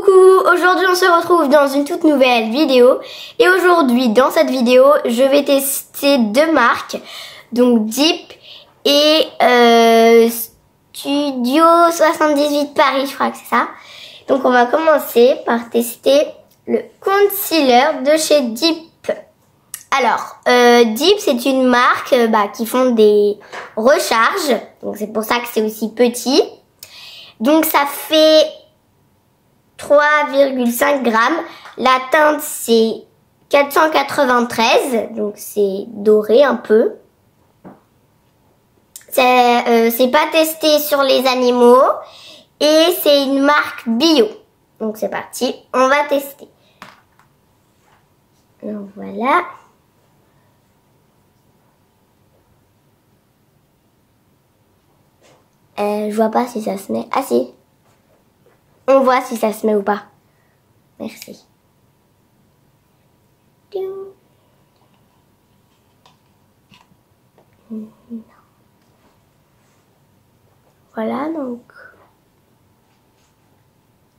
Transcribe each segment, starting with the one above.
Coucou, aujourd'hui on se retrouve dans une toute nouvelle vidéo et aujourd'hui dans cette vidéo je vais tester deux marques, donc Dip et Studio 78 Paris, je crois que c'est ça. Donc on va commencer par tester le concealer de chez Dip. Alors, Dip c'est une marque qui font des recharges, donc c'est pour ça que c'est aussi petit. Donc ça fait 3,5 grammes. La teinte c'est 493, donc c'est doré un peu. C'est pas testé sur les animaux et c'est une marque bio. Donc c'est parti, on va tester. Donc voilà. Je vois pas si ça se met. Ah si. On voit si ça se met ou pas. Merci. Voilà donc.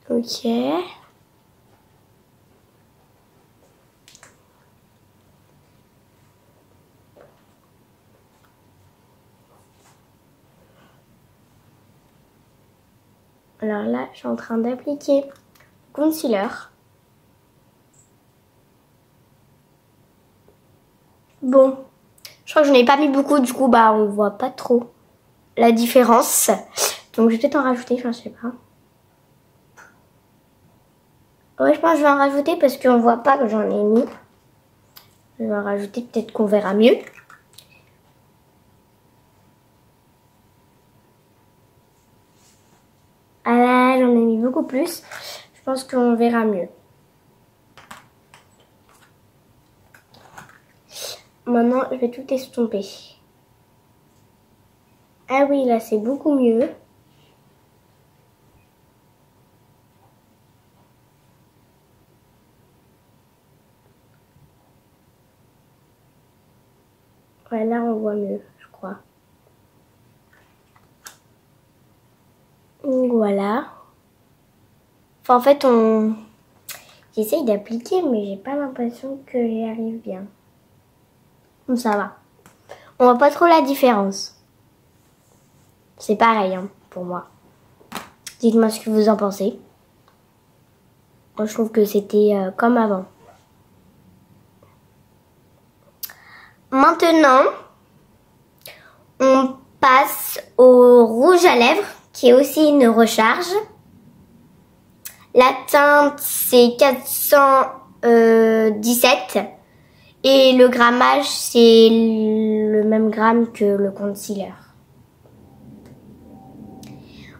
Ok. Alors là, je suis en train d'appliquer le concealer. Bon, je crois que je n'ai pas mis beaucoup, du coup, on voit pas trop la différence. Donc, je vais peut-être en rajouter, je ne sais pas. Ouais, je pense que je vais en rajouter parce qu'on voit pas que j'en ai mis. Je vais en rajouter, peut-être qu'on verra mieux. Ah là, j'en ai mis beaucoup plus. Je pense qu'on verra mieux. Maintenant, je vais tout estomper. Ah oui, là, c'est beaucoup mieux. Ouais, là, on voit mieux, je crois. Donc, voilà. Enfin, en fait, j'essaye d'appliquer, mais j'ai pas l'impression que j'y arrive bien. Donc, ça va. On voit pas trop la différence. C'est pareil, hein, pour moi. Dites-moi ce que vous en pensez. Moi, je trouve que c'était comme avant. Maintenant, on passe au rouge à lèvres, qui est aussi une recharge. La teinte, c'est 417. Et le grammage, c'est le même gramme que le concealer.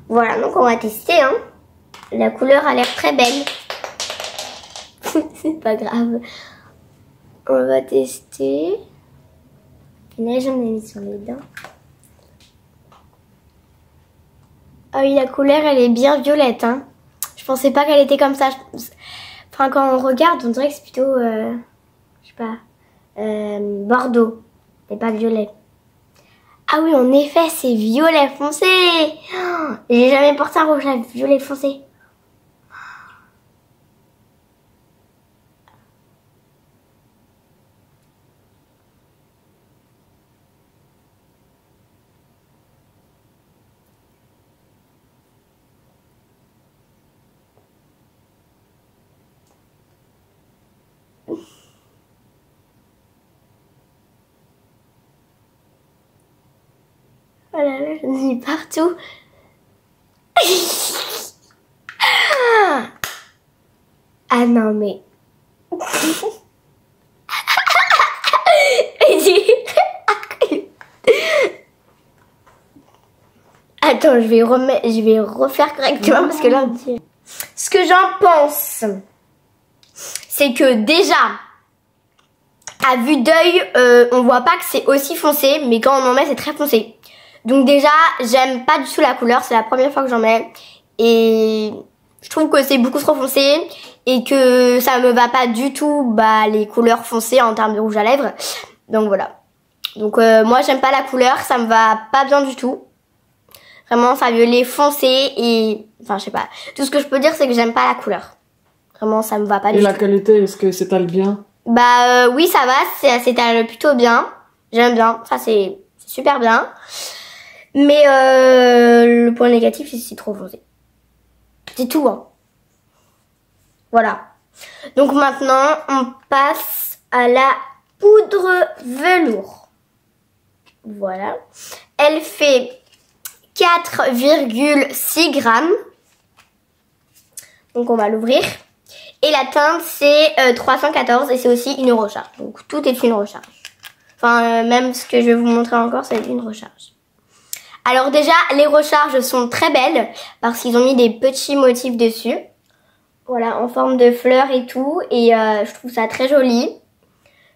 Voilà, donc on va tester. Hein. La couleur a l'air très belle. C'est pas grave. On va tester. Là, j'en ai mis sur les dents. Ah oui, la couleur, elle est bien violette. Hein. Je pensais pas qu'elle était comme ça. Enfin, quand on regarde, on dirait que c'est plutôt, je sais pas, bordeaux. C'est pas violet. Ah oui, en effet, c'est violet foncé. Oh, j'ai jamais porté un rouge à violet foncé. Oh là là, j'en ai mis partout. Ah non mais... Attends, je vais refaire correctement parce que là... Ce que j'en pense, c'est que déjà, à vue d'œil, on voit pas que c'est aussi foncé, mais quand on en met, c'est très foncé. Donc déjà, j'aime pas du tout la couleur, c'est la première fois que j'en mets. Et je trouve que c'est beaucoup trop foncé et que ça me va pas du tout les couleurs foncées en termes de rouge à lèvres. Donc voilà. Donc moi, j'aime pas la couleur, ça me va pas bien du tout. Vraiment, ça violet foncé et... Enfin, je sais pas. Tout ce que je peux dire, c'est que j'aime pas la couleur. Vraiment, ça me va pas Et du la tout. qualité, est-ce que s'étale bien? Bah oui, ça va, ça s'étale plutôt bien. J'aime bien, ça c'est super bien. Mais le point négatif, c'est trop foncé. C'est tout, hein. Voilà. Donc maintenant, on passe à la poudre velours. Voilà. Elle fait 4,6 grammes. Donc on va l'ouvrir. Et la teinte c'est 314 et c'est aussi une recharge. Donc tout est une recharge. Enfin même ce que je vais vous montrer encore c'est une recharge. Alors déjà les recharges sont très belles parce qu'ils ont mis des petits motifs dessus. Voilà en forme de fleurs et tout. Et je trouve ça très joli.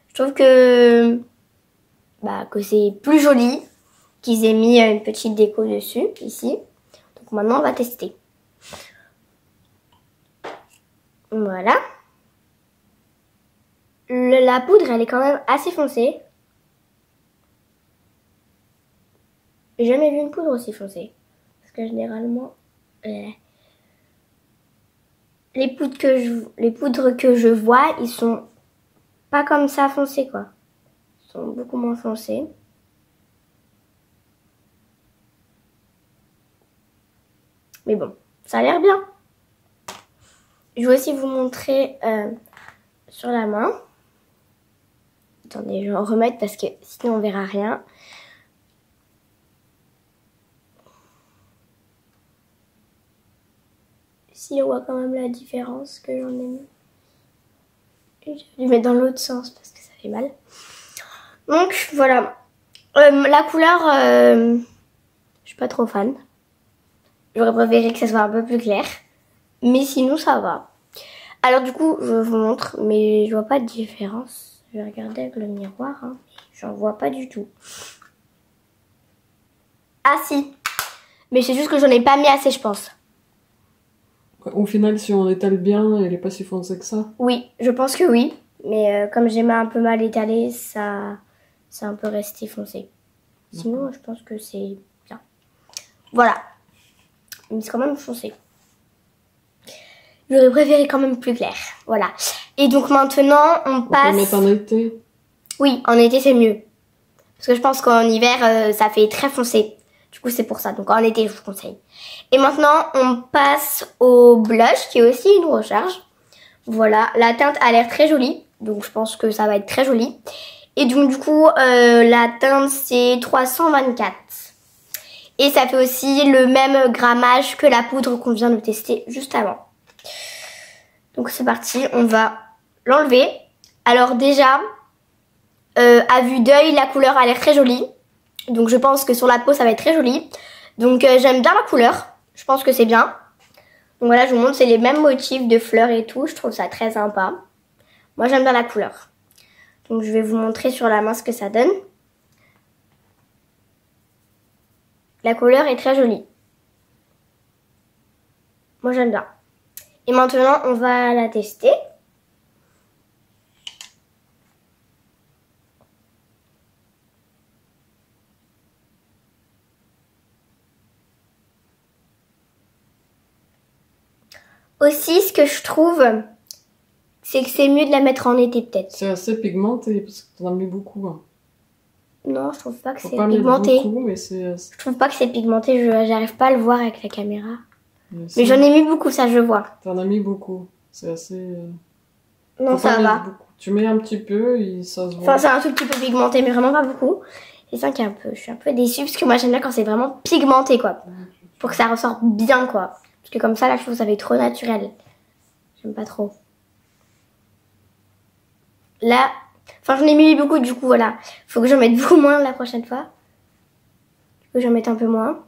Je trouve que c'est plus joli qu'ils aient mis une petite déco dessus ici. Donc maintenant on va tester. Voilà. La poudre, elle est quand même assez foncée. J'ai jamais vu une poudre aussi foncée. Parce que généralement, les poudres que je vois, ils sont pas comme ça foncés, quoi. Ils sont beaucoup moins foncés. Mais bon, ça a l'air bien. Je vais aussi vous montrer sur la main. Attendez, je vais en remettre parce que sinon on verra rien. Si on voit quand même la différence que j'en ai mis. Je vais le mettre dans l'autre sens parce que ça fait mal. Donc voilà. La couleur, je suis pas trop fan. J'aurais préféré que ça soit un peu plus clair. Mais sinon ça va. Alors du coup, je vous montre, mais je vois pas de différence. Je vais regarder avec le miroir, hein. J'en vois pas du tout. Ah si, mais c'est juste que j'en ai pas mis assez, je pense. Au final, si on étale bien, elle est pas si foncée que ça. Oui, je pense que oui. Mais comme j'ai un peu mal étalé, ça c'est un peu resté foncé. Sinon, je pense que c'est bien. Voilà. Mais c'est quand même foncé. J'aurais préféré quand même plus clair. Voilà. Et donc maintenant, on passe... On peut mettre en été. Oui, en été, c'est mieux. Parce que je pense qu'en hiver, ça fait très foncé. Du coup, c'est pour ça. Donc en été, je vous conseille. Et maintenant, on passe au blush, qui est aussi une recharge. Voilà. La teinte a l'air très jolie. Donc je pense que ça va être très joli. Et donc du coup, la teinte, c'est 324. Et ça fait aussi le même grammage que la poudre qu'on vient de tester juste avant. Donc c'est parti, on va l'enlever. Alors déjà, à vue d'œil, la couleur a l'air très jolie. Donc je pense que sur la peau, ça va être très joli. Donc j'aime bien la couleur. Je pense que c'est bien. Donc voilà, je vous montre, c'est les mêmes motifs de fleurs et tout. Je trouve ça très sympa. Moi, j'aime bien la couleur. Donc je vais vous montrer sur la main ce que ça donne. La couleur est très jolie. Moi, j'aime bien. Et maintenant, on va la tester. Aussi, ce que je trouve, c'est que c'est mieux de la mettre en été, peut-être. C'est assez pigmenté, parce que t'en as mis beaucoup. Hein. Non, je trouve pas que Faut c'est pas pigmenté. mettre beaucoup, mais c'est... Je trouve pas que c'est pigmenté, j'arrive pas à le voir avec la caméra. Mais j'en ai mis beaucoup, ça je vois. T'en as mis beaucoup. C'est assez... Non, ça va. Tu mets un petit peu et ça se voit. Enfin, c'est un tout petit peu pigmenté, mais vraiment pas beaucoup. C'est ça qui est je suis un peu déçue, parce que moi j'aime bien quand c'est vraiment pigmenté, quoi. Pour que ça ressorte bien, quoi. Parce que comme ça, là, je trouve que ça fait trop naturel. J'aime pas trop. Là, enfin, j'en ai mis beaucoup, du coup, voilà. Faut que j'en mette beaucoup moins la prochaine fois. Du coup, j'en mette un peu moins.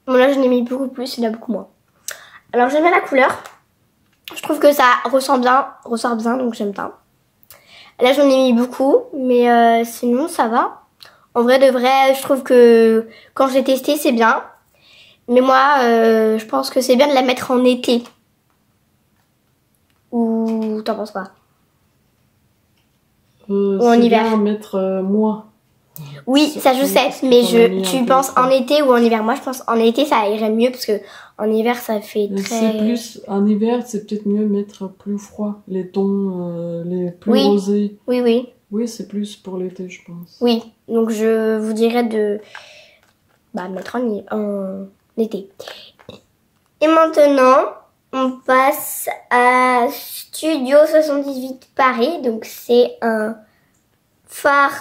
Bon, là, j'en ai mis beaucoup plus, il y en a beaucoup moins. Alors, j'aime bien la couleur. Je trouve que ça ressort bien, donc j'aime bien. Là, j'en ai mis beaucoup, mais sinon, ça va. En vrai, de vrai, je trouve que quand j'ai testé, c'est bien. Mais moi, je pense que c'est bien de la mettre en été. Ou t'en penses quoi? en c'est hiver. bien mettre moins. Oui, ça je sais, mais tu penses en été été ou en hiver? Moi je pense en été ça irait mieux parce que en hiver ça fait C'est très... plus, en hiver, c'est peut-être mieux mettre plus froid, les tons les plus Oui. rosés. Oui, oui, Oui, c'est plus pour l'été, je pense. oui. Donc je vous dirais de mettre en été. Et maintenant, on passe à Studio 78 Paris. Donc c'est un fard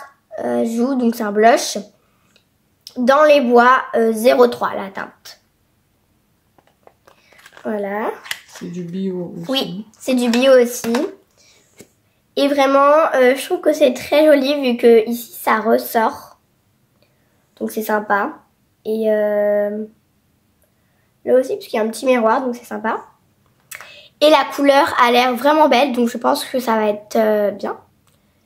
joue, donc c'est un blush. Dans les bois 03 la teinte. Voilà. C'est du bio aussi. Oui, c'est du bio aussi. Et vraiment, je trouve que c'est très joli vu que ici ça ressort. Donc c'est sympa. Et là aussi, parce qu'il y a un petit miroir, donc c'est sympa. Et la couleur a l'air vraiment belle, donc je pense que ça va être bien.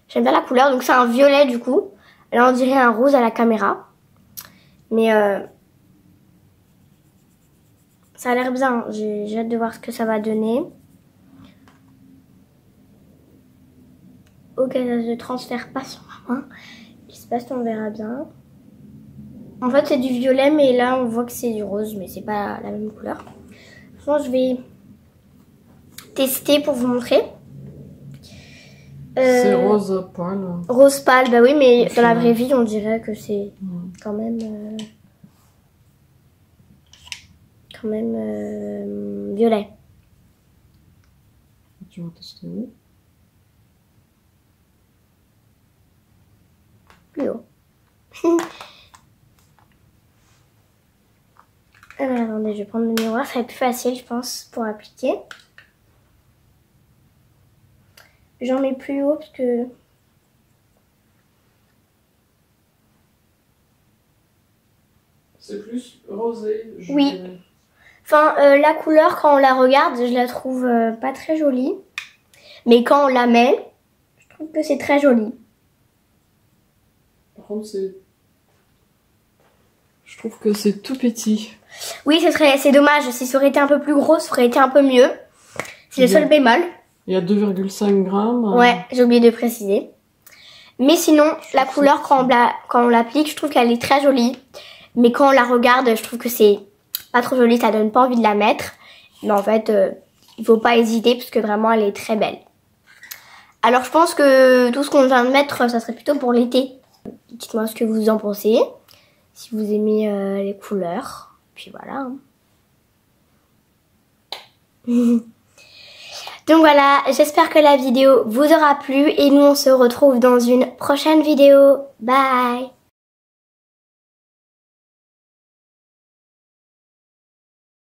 J'aime bien la couleur, donc c'est un violet du coup. Là on dirait un rose à la caméra. Mais ça a l'air bien, j'ai hâte de voir ce que ça va donner. Ok, ça se transfère pas sur ma main. Je sais pas si on verra bien. En fait c'est du violet, mais là on voit que c'est du rose, mais c'est pas la même couleur. Franchement je vais tester pour vous montrer. C'est rose pâle. Rose pâle, bah oui, mais dans la final. vraie vie on dirait que c'est quand même violet. Tu vas tester où? Plus haut. Alors attendez, je vais prendre le miroir, ça va être plus facile je pense pour appliquer. J'en mets plus haut parce que... C'est plus rosé, je Oui. dirais. Enfin, la couleur, quand on la regarde, je la trouve pas très jolie. Mais quand on la met, je trouve que c'est très joli. Par contre, je trouve que c'est tout petit. Oui, c'est dommage. Si ça aurait été un peu plus gros, ça aurait été un peu mieux. C'est le seul bémol. Il y a 2,5 grammes. Ouais, j'ai oublié de préciser. Mais sinon, la couleur, quand on l'applique, je trouve qu'elle est très jolie. Mais quand on la regarde, je trouve que c'est pas trop joli. Ça donne pas envie de la mettre. Mais en fait, il faut pas hésiter parce que vraiment, elle est très belle. Alors, je pense que tout ce qu'on vient de mettre, ça serait plutôt pour l'été. Dites-moi ce que vous en pensez. Si vous aimez les couleurs. Puis voilà. Donc voilà, j'espère que la vidéo vous aura plu et nous on se retrouve dans une prochaine vidéo. Bye!